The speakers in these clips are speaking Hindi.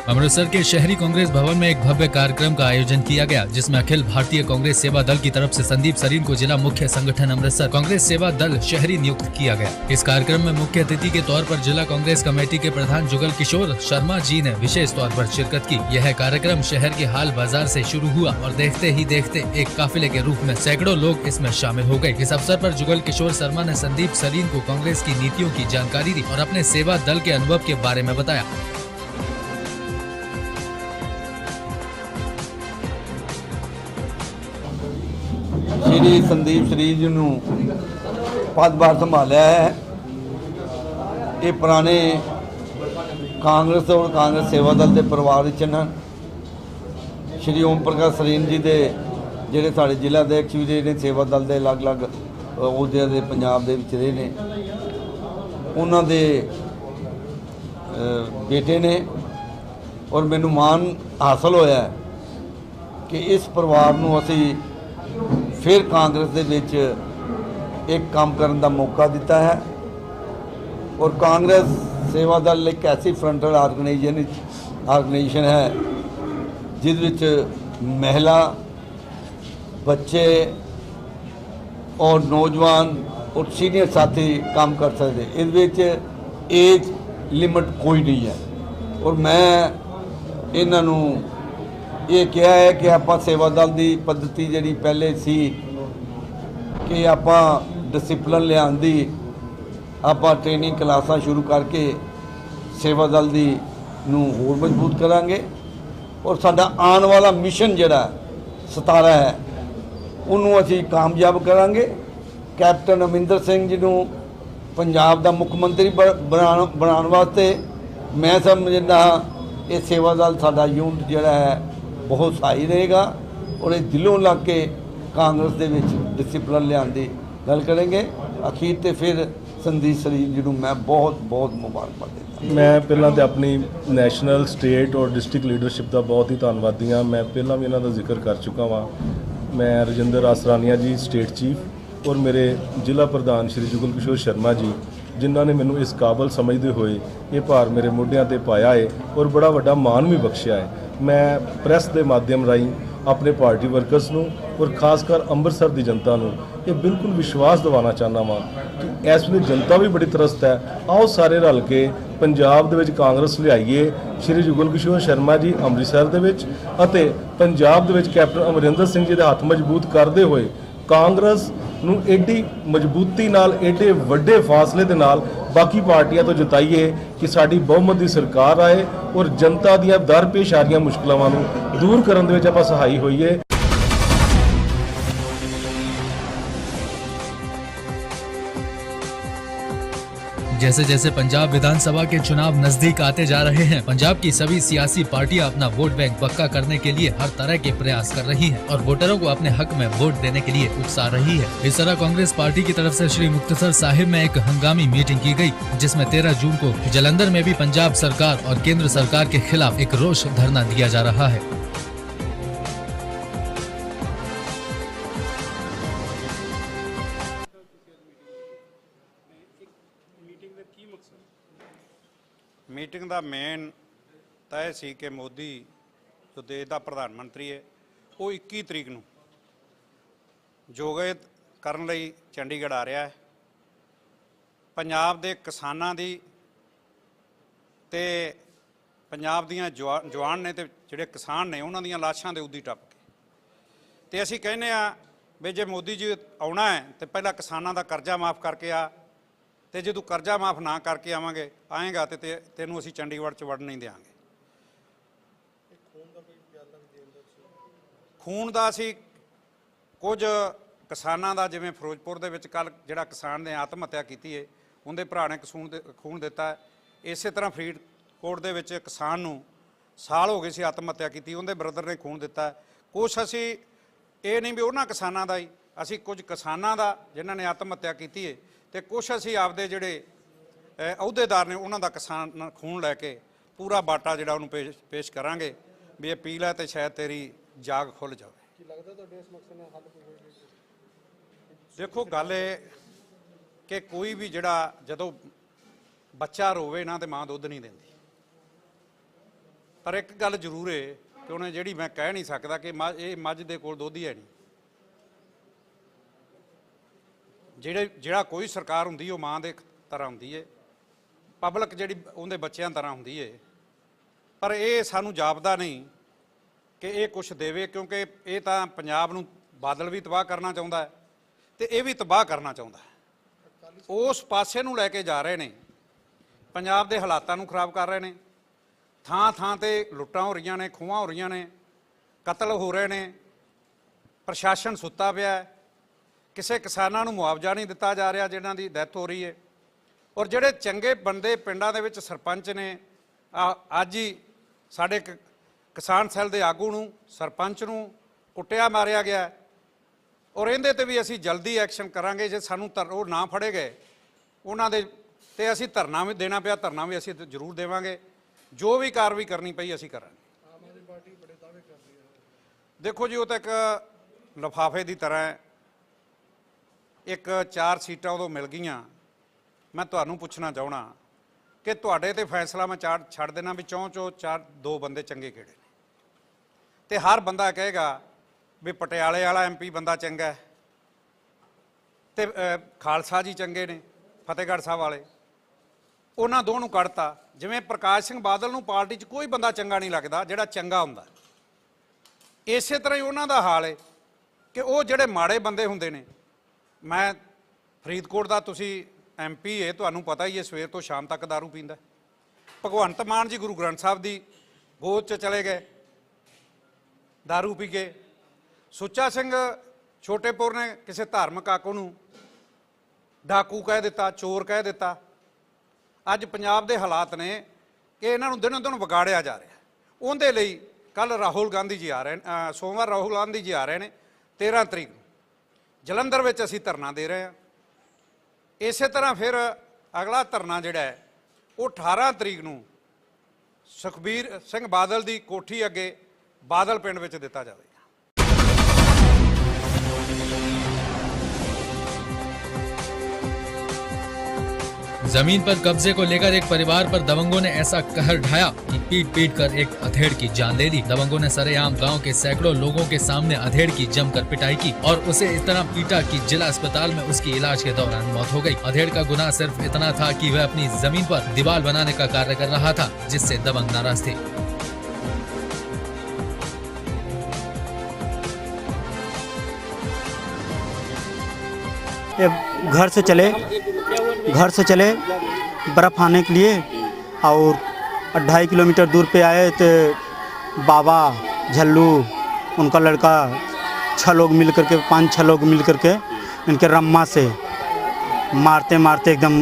अमृतसर के शहरी कांग्रेस भवन में एक भव्य कार्यक्रम का आयोजन किया गया, जिसमें अखिल भारतीय कांग्रेस सेवा दल की तरफ से संदीप सरीन को जिला मुख्य संगठन अमृतसर कांग्रेस सेवा दल शहरी नियुक्त किया गया। इस कार्यक्रम में मुख्य अतिथि के तौर पर जिला कांग्रेस कमेटी के प्रधान जुगल किशोर शर्मा जी ने विशेष तौर पर शिरकत की। यह कार्यक्रम शहर के हाल बाजार से शुरू हुआ और देखते ही देखते एक काफिले के रूप में सैकड़ों लोग इसमें शामिल हो गए। इस अवसर पर जुगल किशोर शर्मा ने संदीप सरीन को कांग्रेस की नीतियों की जानकारी दी और अपने सेवा दल के अनुभव के बारे में बताया। श्री संदीप सरीन जी ने पदभार संभालिया है। ये पुराने कांग्रेस और कांग्रेस सेवा दल के परिवार हैं। श्री ओम प्रकाश सरीन जी के जोड़े साढ़े जिला अध्यक्ष भी रहे ने, सेवा दल के अलग अलग अहुदे के पंजाब के रहे ने, उन्होंने बेटे ने। और मैनू मान हासिल होया कि इस परिवार नूं असीं फिर कांग्रेस दे विच एक काम करने का मौका दिता है। और कांग्रेस सेवा दल एक ऐसी फ्रंटल ऑर्गेनाइजेशन है जिस विच महिला, बच्चे और नौजवान और सीनियर साथी काम कर सकते। इस विच एज लिमिट कोई नहीं है। और मैं इन्हों ये कहा है कि आप सेवा दल की पद्धति जी पहले सी कि आप डिसिपलिन लियादी, आप ट्रेनिंग क्लासा शुरू करके सेवा दल की होर मजबूत करांगे। और साडा आने वाला मिशन जिहड़ा 17 है उन्होंने असीं कामयाब करांगे। कैप्टन अमरिंदर सिंह जी नूं पंजाब का मुख्यमंत्री बनाने वास्ते मैं समझदा ये सेवा दल साडा यूनिट जिहड़ा है बहुत सही रहेगा। और ये दिलों लग के कांग्रेस के डिसिपलिन लियान की गल करेंगे। अखीर ते फिर संदीप सरीन जी को मैं बहुत बहुत मुबारकबाद देता। मैं पहला तो अपनी नैशनल स्टेट और डिस्ट्रिक्ट लीडरशिप का बहुत ही धन्नवादी हाँ। मैं पहला भी इन्हों का जिक्र कर चुका वहाँ। मैं राजिंदर आसरानिया जी स्टेट चीफ और मेरे जिला प्रधान श्री जुगल किशोर शर्मा जी, जिन्होंने मैनू इस काबल समझते हुए ये भार मेरे मोढियां ते पाया है और बड़ा वड्डा मान भी बख्शिया है। मैं प्रैस के माध्यम राही अपने पार्टी वर्कर्स नूं और खासकर अंमृतसर की जनता नूं ये बिल्कुल विश्वास दिवाना चाहना वा कि इस वे जनता भी बड़ी त्रस्त है। आओ सारे रल के पंजाब दे विच कांग्रेस लियाईए। श्री जुगल किशोर शर्मा जी अमृतसर दे विच अते पंजाब दे विच कैप्टन अमरिंदर सिंह जी के हथ मजबूत करते हुए कांग्रेस नूं एडी मजबूती नाल एडे वड्डे फासले दे नाल बाकी पार्टियां तो जिताइए कि साडी बहुमत की सरकार आए और जनता दीआं दरपेश आ रही मुश्किलों नूं दूर करन दे विच आपां सहाई होईए। जैसे जैसे पंजाब विधानसभा के चुनाव नजदीक आते जा रहे हैं, पंजाब की सभी सियासी पार्टियां अपना वोट बैंक पक्का करने के लिए हर तरह के प्रयास कर रही हैं और वोटरों को अपने हक में वोट देने के लिए उकसा रही है। इस तरह कांग्रेस पार्टी की तरफ से श्री मुक्तसर साहिब में एक हंगामी मीटिंग की गई, जिसमें 13 जून को जालंधर में भी पंजाब सरकार और केंद्र सरकार के खिलाफ एक रोष धरना दिया जा रहा है। मीटिंग का मेन तय सी कि मोदी जो देश का प्रधानमंत्री है वो 21 तरीक नूं जोगित करन लई चंडीगढ़ आ रहा है। पंजाब दे किसानां दी ते पंजाब दीयां जवान ने ते जिहड़े किसान ने उन्हां दीयां लाशां दे उदी टप के ते असीं कहने आ भी जे मोदी जी आउणा है तो पहला किसानां दा कर्जा माफ़ करके आ, तो जो तू कर्जा माफ़ ना करके आएगा तो तेनों असीं चंडीगढ़ च वड़ नहीं देंगे। खून का असीं कुछ किसानां दा जिवें फिरोजपुर दे विच कल जिहड़ा किसान ने आत्म हत्या की है उनके भरा ने खून दिता है। इस तरह फरीदकोट दे विच किसान नूं साल हो गए सी आत्म हत्या की, उनके ब्रदर ने खून दिता है। कुछ असीं ये नहीं भी उन्हां किसानां दा ही, असीं कुछ किसानां दा जिन्हां ने आत्म हत्या की है तो कुछ असीं आपदे जिहड़े अहुदेदार ने उन्हां दा किसान खून लैके पूरा बाटा जिहड़ा उहनूं पेश करांगे भी ये पी लै तो शायद तेरी जाग खुल जाए। देखो गल कि कोई भी जिहड़ा जदों बच्चा रोवे ना तो माँ दुੱਧ नहीं दिंदी, पर एक गल जरूर है कि उन्हें जिहड़ी मैं कह नहीं सकता कि ये मੱਝ ਦੇ ਕੋਲ ਦੁੱਧ ही है नहीं। ਜਿਹੜਾ कोई सरकार ਹੁੰਦੀ ਉਹ ਮਾਂ ਦੇ ਤਰ੍ਹਾਂ ਹੁੰਦੀ ਹੈ, ਪਬਲਿਕ ਜਿਹੜੀ ਉਹਦੇ ਬੱਚਿਆਂ ਤਰ੍ਹਾਂ ਹੁੰਦੀ ਹੈ, ਪਰ ਇਹ ਸਾਨੂੰ ਜਾਪਦਾ ਨਹੀਂ ਕਿ ਇਹ ਕੁਛ ਦੇਵੇ, ਕਿਉਂਕਿ ਇਹ ਤਾਂ ਪੰਜਾਬ ਨੂੰ ਬਾਦਲ ਵੀ ਤਬਾਹ ਕਰਨਾ ਚਾਹੁੰਦਾ ਹੈ ਤੇ ਇਹ ਵੀ ਤਬਾਹ ਕਰਨਾ ਚਾਹੁੰਦਾ ਹੈ। ਉਸ ਪਾਸੇ ਨੂੰ ਲੈ ਕੇ ਜਾ ਰਹੇ ਨੇ, ਪੰਜਾਬ ਦੇ ਹਾਲਾਤਾਂ ਨੂੰ ਖਰਾਬ ਕਰ ਰਹੇ ਨੇ। ਥਾਂ ਥਾਂ ਤੇ ਲੁੱਟਾਂ ਹੋ ਰਹੀਆਂ ਨੇ, ਖੋਹਾਂ ਹੋ ਰਹੀਆਂ ਨੇ, ਕਤਲ ਹੋ ਰਹੇ ਨੇ, ਪ੍ਰਸ਼ਾਸਨ ਸੁੱਤਾ ਪਿਆ ਹੈ, ਕਿਸੇ ਕਿਸਾਨਾਂ ਨੂੰ ਮੁਆਵਜ਼ਾ ਨਹੀਂ ਦਿੱਤਾ ਜਾ ਰਿਹਾ ਜਿਨ੍ਹਾਂ ਦੀ ਡੈਥ ਹੋ ਰਹੀ ਹੈ। ਔਰ ਜਿਹੜੇ ਚੰਗੇ ਬੰਦੇ ਪਿੰਡਾਂ ਦੇ ਵਿੱਚ ਸਰਪੰਚ ਨੇ, ਅੱਜ ਹੀ ਸਾਡੇ ਕਿਸਾਨ ਸੈੱਲ ਦੇ ਆਗੂ ਨੂੰ, ਸਰਪੰਚ ਨੂੰ ਕੁੱਟਿਆ ਮਾਰਿਆ ਗਿਆ। ਔਰ ਇਹਦੇ ਤੇ ਵੀ ਅਸੀਂ ਜਲਦੀ ਐਕਸ਼ਨ ਕਰਾਂਗੇ। ਜੇ ਸਾਨੂੰ ਉਹ ਨਾ ਫੜੇ ਗਏ ਉਹਨਾਂ ਦੇ ਤੇ ਅਸੀਂ ਧਰਨਾ ਵੀ ਦੇਣਾ ਪਿਆ, ਧਰਨਾ ਵੀ ਅਸੀਂ ਜ਼ਰੂਰ ਦੇਵਾਂਗੇ। ਜੋ ਵੀ ਕਾਰਵਾਈ ਕਰਨੀ ਪਈ ਅਸੀਂ ਕਰਾਂਗੇ। ਆਮ ਆਦਮੀ ਪਾਰਟੀ ਬੜੇ ਦਾਅਵੇ ਕਰ ਰਹੀ ਹੈ। ਦੇਖੋ ਜੀ, ਉਹ ਤਾਂ ਇੱਕ ਲਿਫਾਫੇ ਦੀ ਤਰ੍ਹਾਂ ਹੈ। ਇੱਕ 4 ਸੀਟਾਂ ਉਦੋਂ ਮਿਲ ਗਈਆਂ। ਮੈਂ ਤੁਹਾਨੂੰ ਪੁੱਛਣਾ ਚਾਹਣਾ ਕਿ ਤੁਹਾਡੇ ਤੇ ਫੈਸਲਾ ਮੈਂ ਛੱਡ ਦੇਣਾ ਵੀ ਚੋਂ 2 ਬੰਦੇ ਚੰਗੇ ਕਿਹੜੇ ਨੇ, ਤੇ ਹਰ ਬੰਦਾ ਕਹੇਗਾ ਵੀ ਪਟਿਆਲੇ ਵਾਲਾ MP ਬੰਦਾ ਚੰਗਾ ਹੈ ਤੇ ਖਾਲਸਾ ਜੀ ਚੰਗੇ ਨੇ, ਫਤਿਹਗੜ੍ਹ ਸਾਹਿਬ ਵਾਲੇ। ਉਹਨਾਂ ਦੋ ਨੂੰ ਕੱਢਤਾ। ਜਿਵੇਂ ਪ੍ਰਕਾਸ਼ ਸਿੰਘ ਬਾਦਲ ਨੂੰ ਪਾਰਟੀ 'ਚ ਕੋਈ ਬੰਦਾ ਚੰਗਾ ਨਹੀਂ ਲੱਗਦਾ ਜਿਹੜਾ ਚੰਗਾ ਹੁੰਦਾ, ਇਸੇ ਤਰ੍ਹਾਂ ਹੀ ਉਹਨਾਂ ਦਾ ਹਾਲ ਹੈ ਕਿ ਉਹ ਜਿਹੜੇ ਮਾੜੇ ਬੰਦੇ ਹੁੰਦੇ ਨੇ। ਮੈਂ ਫਰੀਦਕੋਟ ਦਾ, ਤੁਸੀਂ MP ਹੈ, ਤੁਹਾਨੂੰ ਪਤਾ ਹੀ ਹੈ, ਸਵੇਰ ਤੋਂ ਸ਼ਾਮ ਤੱਕ ਦਾਰੂ ਪੀਂਦਾ। ਭਗਵੰਤ ਮਾਨ ਜੀ ਗੁਰੂ ਗ੍ਰੰਥ ਸਾਹਿਬ ਦੀ ਗੋਦ 'ਚ ਚਲੇ ਗਏ, ਦਾਰੂ ਪੀ ਕੇ। ਸੁੱਚਾ ਸਿੰਘ ਛੋਟੇਪੁਰ ਨੇ ਕਿਸੇ ਧਾਰਮਿਕ ਆਗੂ ਨੂੰ ਡਾਕੂ ਕਹਿ ਦਿੱਤਾ, ਚੋਰ ਕਹਿ ਦਿੱਤਾ। ਅੱਜ ਪੰਜਾਬ ਦੇ ਹਾਲਾਤ ਨੇ ਕਿ ਇਹਨਾਂ ਨੂੰ ਦਿਨੋਂ ਦਿਨ ਵਿਗਾੜਿਆ ਜਾ ਰਿਹਾ। ਉਹਦੇ ਲਈ ਕੱਲ ਰਾਹੁਲ ਗਾਂਧੀ ਜੀ ਆ ਰਹੇ ਨੇ, ਸੋਮਵਾਰ ਰਾਹੁਲ ਗਾਂਧੀ ਜੀ ਆ ਰਹੇ ਨੇ 13 ਤਰੀਕ ਨੂੰ ਜਲੰਧਰ ਵਿੱਚ ਅਸੀਂ ਧਰਨਾ ਦੇ ਰਹੇ ਹਾਂ। ਇਸੇ ਤਰ੍ਹਾਂ ਫਿਰ ਅਗਲਾ ਧਰਨਾ ਜਿਹੜਾ ਹੈ ਉਹ 18 ਤਰੀਕ ਨੂੰ ਸੁਖਬੀਰ ਸਿੰਘ ਬਾਦਲ ਦੀ ਕੋਠੀ ਅੱਗੇ ਬਾਦਲ ਪਿੰਡ ਵਿੱਚ ਦਿੱਤਾ ਜਾਵੇਗਾ। जमीन पर कब्जे को लेकर एक परिवार पर दबंगों ने ऐसा कहर ढाया कि पीट पीट कर एक अधेड़ की जान ले ली। दबंगों ने सरेआम गांव के सैकड़ों लोगों के सामने अधेड़ की जमकर पिटाई की और उसे इस तरह पीटा कि जिला अस्पताल में उसकी इलाज के दौरान मौत हो गई। अधेड़ का गुनाह सिर्फ इतना था कि वह अपनी जमीन पर दीवार बनाने का कार्य कर रहा था, जिससे दबंग नाराज थे। घर से चले बर्फ़ आने के लिए और 2.5 किलोमीटर दूर पे आए तो बाबा झल्लू उनका लड़का 6 लोग मिल करके 5-6 लोग मिल करके इनके रम्मा से मारते मारते एकदम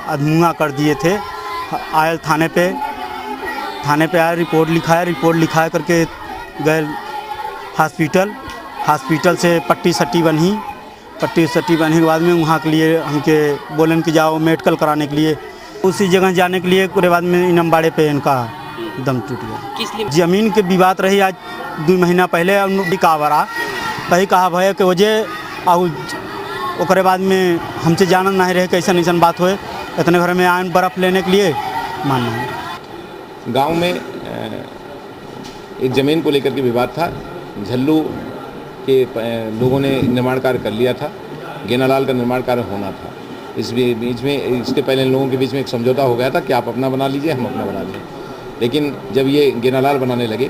अधमुआ कर दिए थे। आए थाने पे आए, रिपोर्ट लिखाया करके गए हॉस्पिटल से पट्टी सट्टी बनी के बाद में वहाँ के लिए हमके बोलें कि जाओ मेडिकल कराने के लिए। उसी जगह जाने के लिए उसके बाद में इनामबाड़े पे इनका दम टूट गया। ज़मीन के विवाद रही आज 2 महीना पहले कावरा कहीं कहा भय के वजह और ओकरे बाद में हमसे जानना नहीं रहे कैसन ऐसा बात होए। इतने घर में आए बर्फ़ लेने के लिए मानना है। गांव में एक ज़मीन को लेकर के विवाद था। झल्लू के लोगों ने निर्माण कार्य कर लिया था, गेनालाल का निर्माण कार्य होना था। इस बीच में इसके पहले इन लोगों के बीच में एक समझौता हो गया था कि आप अपना बना लीजिए, हम अपना बना लें। लेकिन जब ये गेनालाल बनाने लगे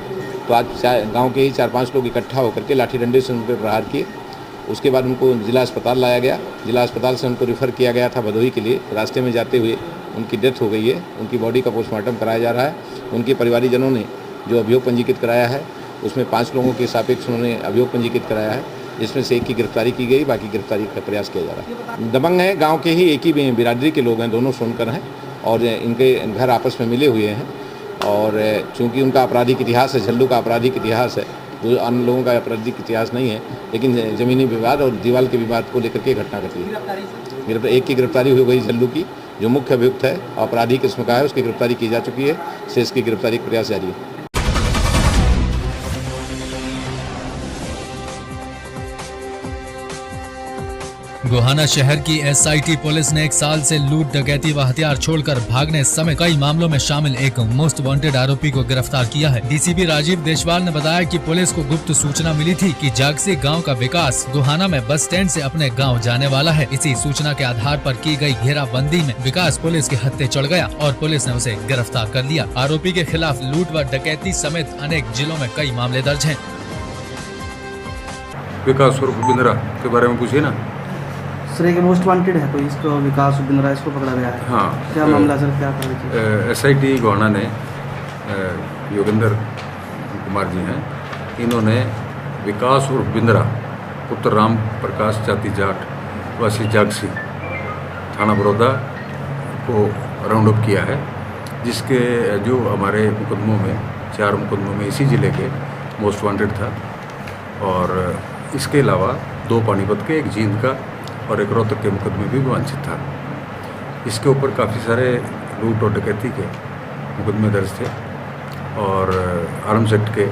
तो आज गांव के ही 4-5 लोग इकट्ठा होकर के लाठी डंडे से उन पर प्रहार किए। उसके बाद उनको जिला अस्पताल लाया गया। जिला अस्पताल से उनको रेफ़र किया गया था भदोही के लिए। रास्ते में जाते हुए उनकी डेथ हो गई है। उनकी बॉडी का पोस्टमार्टम कराया जा रहा है। उनके परिवारीजनों ने जो अभियोग पंजीकृत कराया है उसमें 5 लोगों के सापेक्ष उन्होंने अभियोग पंजीकृत कराया है, जिसमें से एक की गिरफ्तारी की गई, बाकी गिरफ्तारी का प्रयास किया जा रहा है। दबंग है, गांव के ही एक ही बिरादरी के लोग हैं, दोनों सोनकर हैं और इनके घर आपस में मिले हुए हैं। और चूंकि उनका आपराधिक इतिहास है, झल्लू का आपराधिक इतिहास है, जो अन्य लोगों का आपराधिक इतिहास नहीं है, लेकिन ज़मीनी विवाद और दीवार के विवाद को लेकर के घटना घटी है। एक की गिरफ्तारी हो गई झल्लू की, जो मुख्य अभियुक्त है, आपराधिक किस्म का है, उसकी गिरफ्तारी की जा चुकी है। शेष की गिरफ्तारी का प्रयास जारी है। गोहाना शहर की SIT पुलिस ने 1 साल से लूट, डकैती व हथियार छोड़कर भागने समेत कई मामलों में शामिल एक मोस्ट वांटेड आरोपी को गिरफ्तार किया है। DCP राजीव देशवाल ने बताया कि पुलिस को गुप्त सूचना मिली थी कि जागसी गांव का विकास गोहाना में बस स्टैंड से अपने गांव जाने वाला है। इसी सूचना के आधार पर की गई घेराबंदी में विकास पुलिस के हत्थे चढ़ गया और पुलिस ने उसे गिरफ्तार कर लिया। आरोपी के खिलाफ लूट व डकैती समेत अनेक जिलों में कई मामले दर्ज हैं। विकास उर्फ बिंद्रा के बारे में पूछिए ना। सर एक मोस्ट वांटेड है कोई, इसको विकास बिंद्रा इसको पकड़ा गया है। हाँ, क्या मामला सर, क्या कार्रवाई? SIT गोहाना ने योगेंद्र कुमार जी हैं, इन्होंने विकास उर्फ बिंद्रा पुत्र राम प्रकाश जाति जाट वासी जागसी थाना बड़ौदा को राउंड अप किया है, जिसके जो हमारे मुकदमों में 4 मुकदमों में इसी ज़िले के मोस्ट वांटेड था। और इसके अलावा 2 पानीपत के, 1 जींद का और 1 रोहतक के मुकदमे भी वांछित था। इसके ऊपर काफ़ी सारे लूट और डकैती के मुकदमे दर्ज थे और आर्म्स एक्ट के,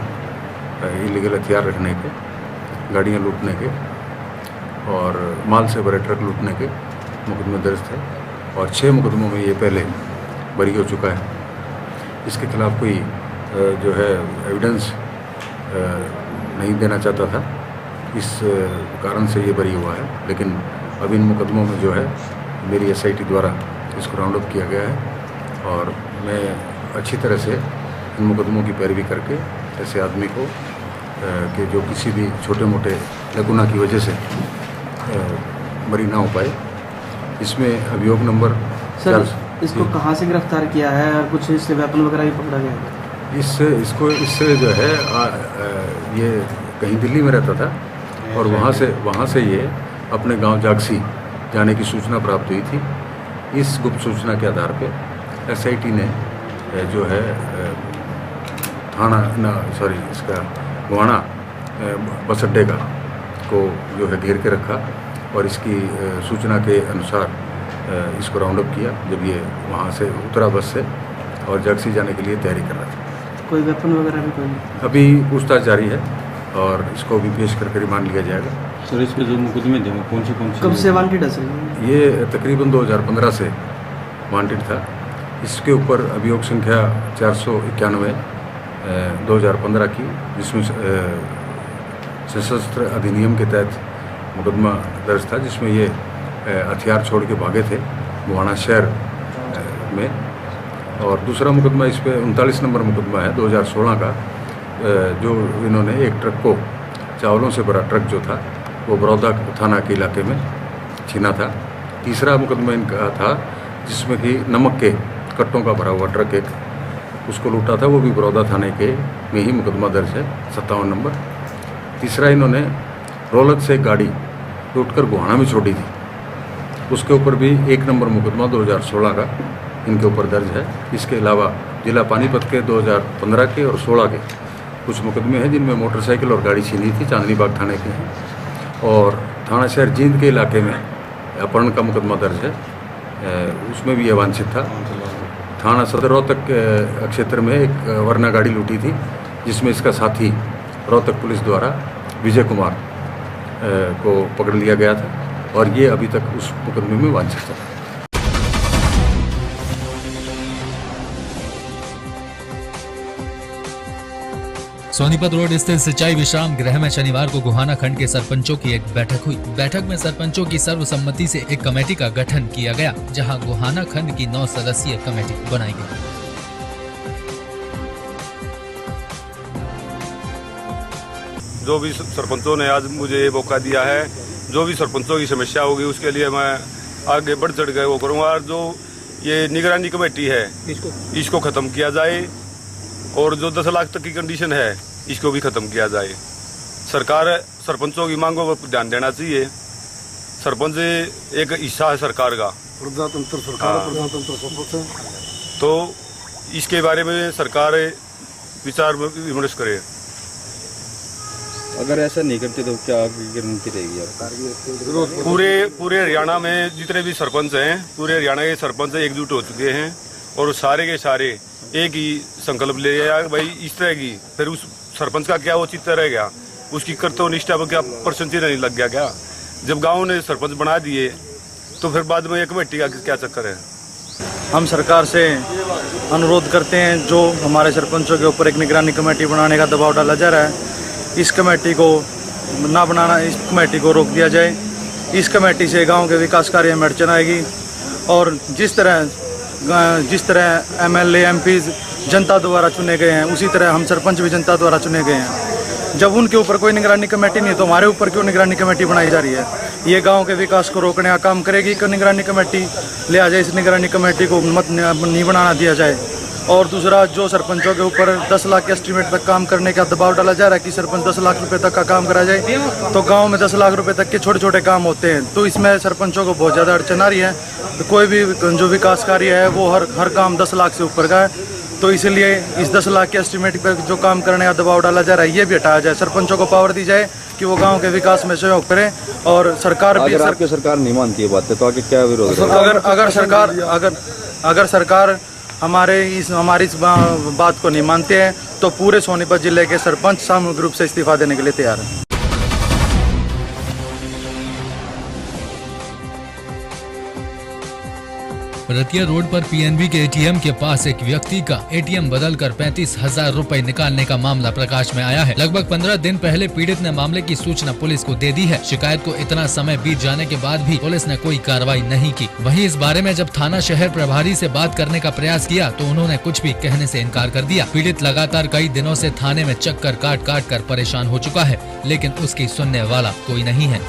इलीगल हथियार रखने के, गाड़ियाँ लूटने के और माल से भरे ट्रक लूटने के मुकदमे दर्ज थे और 6 मुकदमों में ये पहले बरी हो चुका है। इसके खिलाफ कोई जो है एविडेंस नहीं देना चाहता था, इस कारण से ये बरी हुआ है। लेकिन अब इन मुकदमों में जो है मेरी SIT द्वारा इसको राउंड अप किया गया है और मैं अच्छी तरह से इन मुकदमों की पैरवी करके ऐसे आदमी को कि जो किसी भी छोटे मोटे लकुना की वजह से बरी ना हो पाए। इसमें अभियोग नंबर सर इसको कहाँ से गिरफ्तार किया है और कुछ इससे वेपन वगैरह भी पकड़ा गया है? इससे जो है ये कहीं दिल्ली में रहता था और वहाँ से ये अपने गांव जागसी जाने की सूचना प्राप्त हुई थी। इस गुप्त सूचना के आधार पे SIT ने जो है इसका गोहाना बस अड्डे का को जो है घेर के रखा और इसकी सूचना के अनुसार इसको राउंड अप किया जब ये वहाँ से उतरा बस से और जागसी जाने के लिए तैयारी कर रहा था। कोई वेपन वगैरह भी कोई? अभी पूछताछ जारी है और इसको भी पेश करके रिमांड लिया जाएगा। सर इस पे जो मुकदमे थे कौन से कब से वांटेड है सर? ये तकरीबन 2015 से वांटेड था। इसके ऊपर अभियोग संख्या 491 2015 की, जिसमें सशस्त्र अधिनियम के तहत मुकदमा दर्ज था, जिसमें ये हथियार छोड़ के भागे थे गोहाना शहर में। और दूसरा मुकदमा इस पर 39 नंबर मुकदमा है 2016 का, जो इन्होंने एक ट्रक को, चावलों से भरा ट्रक जो था वो बड़ौदा थाना के इलाके में छीना था। तीसरा मुकदमा इनका था जिसमें कि नमक के कट्टों का भरा हुआ ट्रक एक उसको लूटा था, वो भी बड़ौदा थाने के में ही मुकदमा दर्ज है 57 नंबर। तीसरा इन्होंने रोलक से एक गाड़ी लूटकर गोहाना में छोड़ी थी, उसके ऊपर भी 1 नंबर मुकदमा 2016 का इनके ऊपर दर्ज है। इसके अलावा जिला पानीपत के 2015 के और 16 के कुछ मुकदमे हैं जिनमें मोटरसाइकिल और गाड़ी छीनी थी, चांदनी बाग थाने के हैं। और थाना शहर जींद के इलाके में अपहरण का मुकदमा दर्ज है, उसमें भी ये वांछित था। थाना सदर रोहतक क्षेत्र में एक वरना गाड़ी लूटी थी, जिसमें इसका साथी रोहतक पुलिस द्वारा विजय कुमार को पकड़ लिया गया था और ये अभी तक उस मुकदमे में वांछित था। सोनीपत रोड स्थित सिंचाई विश्राम गृह में शनिवार को गोहाना खंड के सरपंचों की एक बैठक हुई। बैठक में सरपंचों की सर्वसम्मति से एक कमेटी का गठन किया गया, जहां गोहाना खंड की 9 सदस्यीय कमेटी बनाई गई। जो भी सरपंचों ने आज मुझे ये मौका दिया है, जो भी सरपंचों की समस्या होगी उसके लिए मैं आगे बढ़ चढ़ गए वो करूँगा। और जो ये निगरानी कमेटी है इसको ख़त्म किया जाए और जो 10 लाख तक की कंडीशन है इसको भी ख़त्म किया जाए। सरकार सरपंचों की मांगों पर ध्यान देना चाहिए। सरपंच एक हिस्सा है सरकार का, प्रजातंत्र सरकार, प्रजातंत्र तो इसके बारे में सरकार विचार विमर्श करे। अगर ऐसा नहीं करते तो क्या आगे रणनीति रहेगी? पूरे हरियाणा में जितने भी सरपंच हैं, पूरे हरियाणा के सरपंच एकजुट हो चुके हैं और सारे के सारे एक ही संकल्प ले लिया भाई इस तरह की। फिर उस सरपंच का क्या वो चित्त रह गया, उसकी कर्तव्य निष्ठा पर क्या प्रश्न चिन्ह नहीं लग गया क्या? जब गांव ने सरपंच बना दिए तो फिर बाद में एक कमेटी का क्या चक्कर है। हम सरकार से अनुरोध करते हैं, जो हमारे सरपंचों के ऊपर एक निगरानी कमेटी बनाने का दबाव डाला जा रहा है, इस कमेटी को ना बनाना, इस कमेटी को रोक दिया जाए। इस कमेटी से गांव के विकास कार्य में अड़चन आएगी और जिस तरह एमएलए एमपी जनता द्वारा चुने गए हैं, उसी तरह हम सरपंच भी जनता द्वारा चुने गए हैं। जब उनके ऊपर कोई निगरानी कमेटी नहीं है तो हमारे ऊपर क्यों निगरानी कमेटी बनाई जा रही है? ये गांव के विकास को रोकने का काम करेगी कि निगरानी कमेटी ले आ जाए, इस निगरानी कमेटी को मत नहीं बनाना दिया जाए। और दूसरा, जो सरपंचों के ऊपर 10 लाख के एस्टीमेट तक काम करने का दबाव डाला जा रहा है कि सरपंच 10 लाख रुपए तक का काम करा जाए, तो गांव में 10 लाख रुपए तक के छोटे छोटे काम होते हैं, तो इसमें सरपंचों को बहुत ज़्यादा अड़चन आ रही है। तो कोई भी जो विकास कार्य है वो हर काम 10 लाख से ऊपर का है, तो इसलिए इस 10 लाख के एस्टीमेट पर जो काम करने का दबाव डाला जा रहा है ये भी हटाया जाए। सरपंचों को पावर दी जाए कि वो गांव के विकास में सहयोग करें। और सरकार भी आपकी सरकार नहीं मानती है बातें तो आगे क्या विरोध है? अगर सरकार हमारी इस बात को नहीं मानते हैं तो पूरे सोनीपत जिले के सरपंच सामूहिक रूप से इस्तीफा देने के लिए तैयार हैं। रतिया रोड पर पीएनबी के एटीएम के पास एक व्यक्ति का एटीएम बदलकर 35,000 रुपए निकालने का मामला प्रकाश में आया है। लगभग 15 दिन पहले पीड़ित ने मामले की सूचना पुलिस को दे दी है। शिकायत को इतना समय बीत जाने के बाद भी पुलिस ने कोई कार्रवाई नहीं की। वहीं इस बारे में जब थाना शहर प्रभारी से बात करने का प्रयास किया तो उन्होंने कुछ भी कहने से इनकार कर दिया। पीड़ित लगातार कई दिनों से थाने में चक्कर काट कर परेशान हो चुका है, लेकिन उसकी सुनने वाला कोई नहीं है।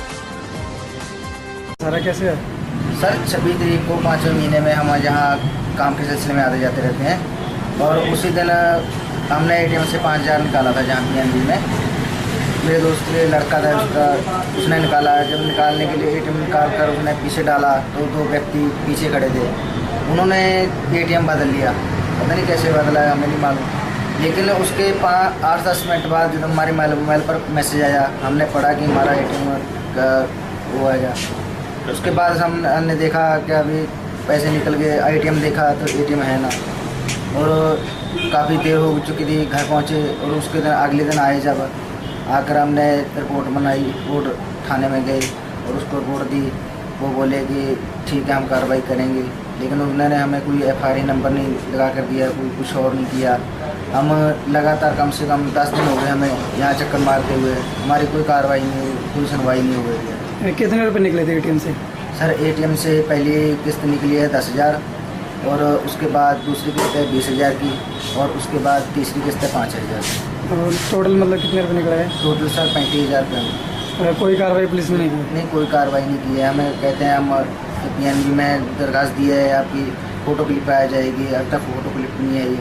सारा कैसे है? सर 26 तारीख को 5वें महीने में हम यहाँ काम के सिलसिले में आते जाते रहते हैं और उसी दिन हमने एटीएम से 5,000 निकाला था जहाँ पीएनबी में। मेरे दोस्त के लड़का था उसने निकाला। जब निकालने के लिए एटीएम निकाल कर उसने पीछे डाला तो 2 व्यक्ति पीछे खड़े थे, उन्होंने एटीएम बदल लिया। पता नहीं कैसे बदला है, हमें नहीं मालूम। लेकिन उसके 8-10 मिनट बाद जब हमारे मोबाइल पर मैसेज आया, हमने पढ़ा कि हमारा एटीएम का वो आएगा। उसके बाद हमने देखा कि अभी पैसे निकल गए। एटीएम देखा तो एटीएम है ना, और काफ़ी देर हो चुकी थी। घर पहुँचे और उसके दिन अगले दिन आए, जब आकर हमने रिपोर्ट बनाई, रिपोर्ट थाने में गए और उसको रिपोर्ट दी। वो बोले कि ठीक है हम कार्रवाई करेंगे, लेकिन उन्होंने हमें कोई FIR नंबर नहीं लगा कर दिया, कोई कुछ और नहीं किया। हम लगातार कम से कम 10 दिन हो गए हमें यहाँ चक्कर मारते हुए, हमारी कोई कार्रवाई नहीं हुई, कोई सुनवाई नहीं हुई है। कितने रुपये निकले थे एटीएम से? सर एटीएम से पहली किस्त निकली है 10,000 और उसके बाद दूसरी किस्त है 20,000 की और उसके बाद तीसरी किस्त है 5,000। और टोटल मतलब कितने रुपये निकला है? टोटल सर 35,000 रुपये। कोई कार्रवाई पुलिस में नहीं की? नहीं, कोई कार्रवाई नहीं की है। हमें कहते हैं हम पीएनबी में दरखास्त दी है, आपकी फ़ोटो क्लिप आ जाएगी, अब तक फ़ोटो क्लिप नहीं है ये।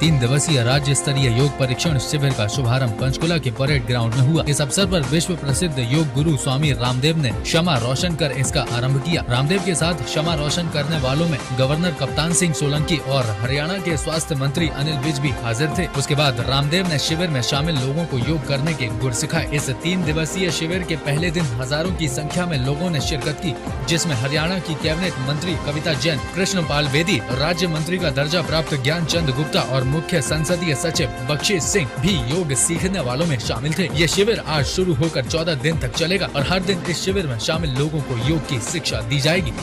3 दिवसीय राज्य स्तरीय योग परीक्षण शिविर का शुभारंभ पंचकुला के परेड ग्राउंड में हुआ। इस अवसर पर विश्व प्रसिद्ध योग गुरु स्वामी रामदेव ने क्षमा रोशन कर इसका आरंभ किया। रामदेव के साथ क्षमा रोशन करने वालों में गवर्नर कप्तान सिंह सोलंकी और हरियाणा के स्वास्थ्य मंत्री अनिल विज भी हाजिर थे। उसके बाद रामदेव ने शिविर में शामिल लोगों को योग करने के गुर सिखाए। इस 3 दिवसीय शिविर के पहले दिन हजारों की संख्या में लोगों ने शिरकत की, जिसमें हरियाणा की कैबिनेट मंत्री कविता जैन, कृष्णपाल बेदी, राज्य मंत्री का दर्जा प्राप्त ज्ञानचंद गुप्ता और मुख्य संसदीय सचिव बख्शीश सिंह भी योग सीखने वालों में शामिल थे। ये शिविर आज शुरू होकर 14 दिन तक चलेगा और हर दिन इस शिविर में शामिल लोगों को योग की शिक्षा दी जाएगी।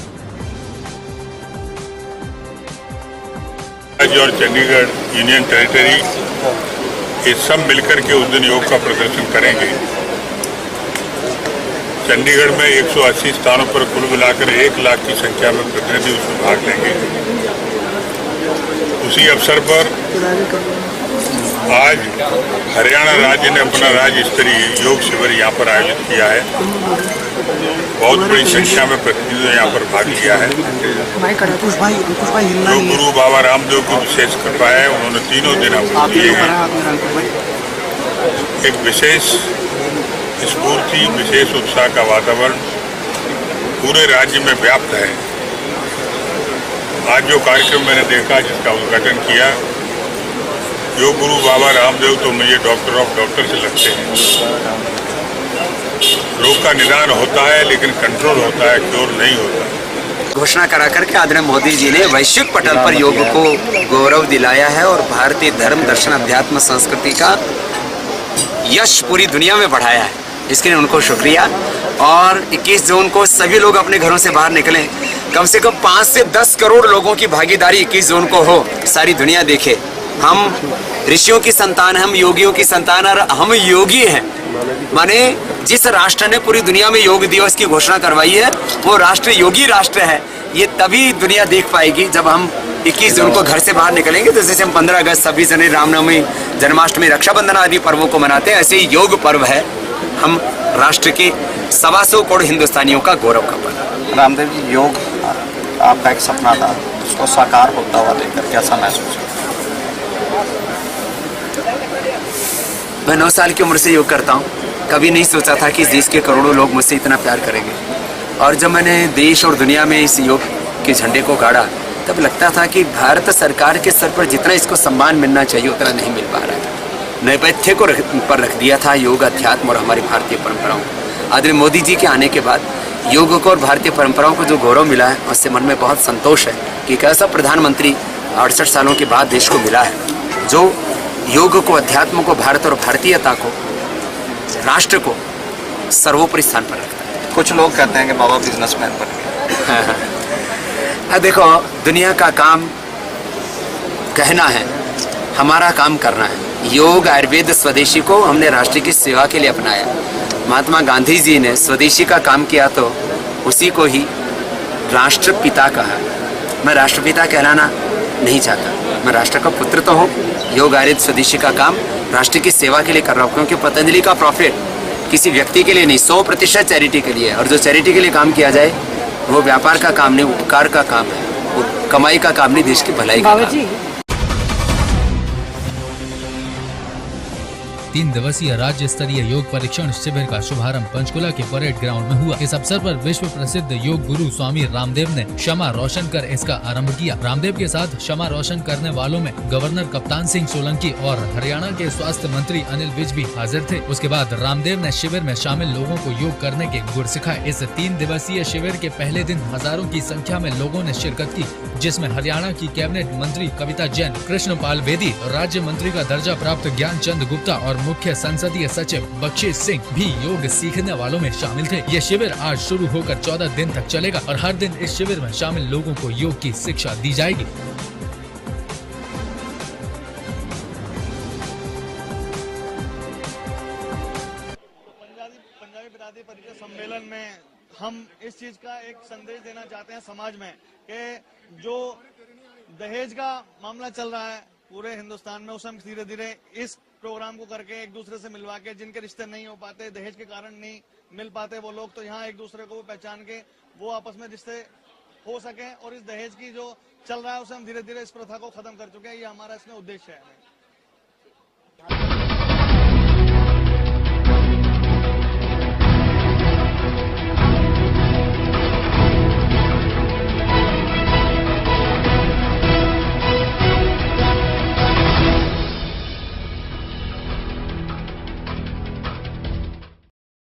और चंडीगढ़ यूनियन टेरिटरी ये सब मिलकर के उस दिन योग का प्रदर्शन करेंगे। चंडीगढ़ में 180 स्थानों पर कुल मिलाकर 1 लाख की संख्या में प्रतिनिधि उसमें भाग लेंगे। उसी अवसर पर आज हरियाणा राज्य ने अपना राज्य स्तरीय योग शिविर यहाँ पर आयोजित किया है। बहुत बड़ी संख्या में प्रतिनिधियों ने यहाँ पर भाग लिया है। जो गुरु बाबा रामदेव की विशेष कृपा है, उन्होंने 3 दिन हम दिए हैं। एक विशेष स्फूर्ति, विशेष उत्साह का वातावरण पूरे राज्य में व्याप्त है। आज जो कार्यक्रम मैंने देखा, जिसका उद्घाटन किया, योग गुरु बाबा रामदेव तो मुझे डॉक्टर ऑफ डॉक्टर से लगते हैं। रोग का निदान होता है लेकिन कंट्रोल होता है, क्योर नहीं होता। घोषणा करा करके आदरणीय मोदी जी ने वैश्विक पटल पर योग को गौरव दिलाया है और भारतीय धर्म दर्शन अध्यात्म संस्कृति का यश पूरी दुनिया में बढ़ाया है। इसके लिए उनको शुक्रिया। और 21 जून को सभी लोग अपने घरों से बाहर निकलें। कम से कम 5 से 10 करोड़ लोगों की भागीदारी 21 जून को हो, सारी दुनिया देखे। हम ऋषियों की संतान, हम योगियों की संतान और हम योगी हैं। माने जिस राष्ट्र ने पूरी दुनिया में योग दिवस की घोषणा करवाई है वो राष्ट्र योगी राष्ट्र है। ये तभी दुनिया देख पाएगी जब हम 21 जून को घर से बाहर निकलेंगे। तो जैसे हम 15 अगस्त, 26 जनवरी, रामनवमी, जन्माष्टमी, रक्षाबंधन आदि पर्वों को मनाते हैं, ऐसे ही योग पर्व है हम राष्ट्र के 125 करोड़ हिंदुस्तानियों का गौरव का पर्व। रामदेव जी, योग आपका एक सपना था, उसको साकार होता हुआ देखकर कैसा महसूस हुआ? मैं 9 साल की उम्र से योग करता हूँ। कभी नहीं सोचा था कि देश के करोड़ों लोग मुझसे इतना प्यार करेंगे। और जब मैंने देश और दुनिया में इस योग के झंडे को गाड़ा तब लगता था कि भारत सरकार के स्तर पर जितना इसको सम्मान मिलना चाहिए उतना नहीं मिल पा रहा था। नैपथ्य को पर रख दिया था योग, अध्यात्म और हमारी भारतीय परंपराओं। आदरणीय मोदी जी के आने के बाद योग को और भारतीय परंपराओं को जो गौरव मिला है उससे मन में बहुत संतोष है कि एक ऐसा प्रधानमंत्री 68 सालों के बाद देश को मिला है जो योग को, अध्यात्म को, भारत और भारतीयता को, राष्ट्र को सर्वोपरि स्थान पर रखता है। कुछ लोग कहते हैं कि बाबा बिजनेसमैन बन गए। देखो, दुनिया का काम कहना है, हमारा काम करना है। योग, आयुर्वेद, स्वदेशी को हमने राष्ट्र की सेवा के लिए अपनाया। महात्मा गांधी जी ने स्वदेशी का काम किया तो उसी को ही राष्ट्रपिता कहा। मैं राष्ट्रपिता कहलाना नहीं चाहता, मैं राष्ट्र का पुत्र तो हूँ। योग, आयुर्वेद, स्वदेशी का काम राष्ट्र की सेवा के लिए कर रहा हूँ, क्योंकि पतंजलि का प्रॉफिट किसी व्यक्ति के लिए नहीं, 100% चैरिटी के लिए। और जो चैरिटी के लिए काम किया जाए वो व्यापार का काम नहीं, उपकार का काम है, वो कमाई का काम नहीं, देश की भलाई का काम है। 3 दिवसीय राज्य स्तरीय योग परीक्षण शिविर का शुभारंभ पंचकुला के परेड ग्राउंड में हुआ। इस अवसर पर विश्व प्रसिद्ध योग गुरु स्वामी रामदेव ने क्षमा रोशन कर इसका आरंभ किया। रामदेव के साथ क्षमा रोशन करने वालों में गवर्नर कप्तान सिंह सोलंकी और हरियाणा के स्वास्थ्य मंत्री अनिल विज भी हाजिर थे। उसके बाद रामदेव ने शिविर में शामिल लोगों को योग करने के गुर सिखाए। इस 3 दिवसीय शिविर के पहले दिन हजारों की संख्या में लोगों ने शिरकत की, जिसमें हरियाणा की कैबिनेट मंत्री कविता जैन, कृष्णपाल बेदी, राज्य मंत्री का दर्जा प्राप्त ज्ञानचंद गुप्ता और मुख्य संसदीय सचिव बख्शीश सिंह भी योग सीखने वालों में शामिल थे। यह शिविर आज शुरू होकर 14 दिन तक चलेगा और हर दिन इस शिविर में शामिल लोगों को योग की शिक्षा दी जाएगी। पंजाबी बिरादरी परिषद सम्मेलन में हम इस चीज का एक संदेश देना चाहते हैं समाज में कि जो दहेज का मामला चल रहा है पूरे हिंदुस्तान में, उसे हम धीरे धीरे इस प्रोग्राम को करके एक दूसरे से मिलवा के, जिनके रिश्ते नहीं हो पाते, दहेज के कारण नहीं मिल पाते वो लोग, तो यहाँ एक दूसरे को पहचान के वो आपस में रिश्ते हो सके। और इस दहेज की जो चल रहा है उसे हम धीरे धीरे इस प्रथा को खत्म कर चुके हैं। ये हमारा इसमें उद्देश्य है।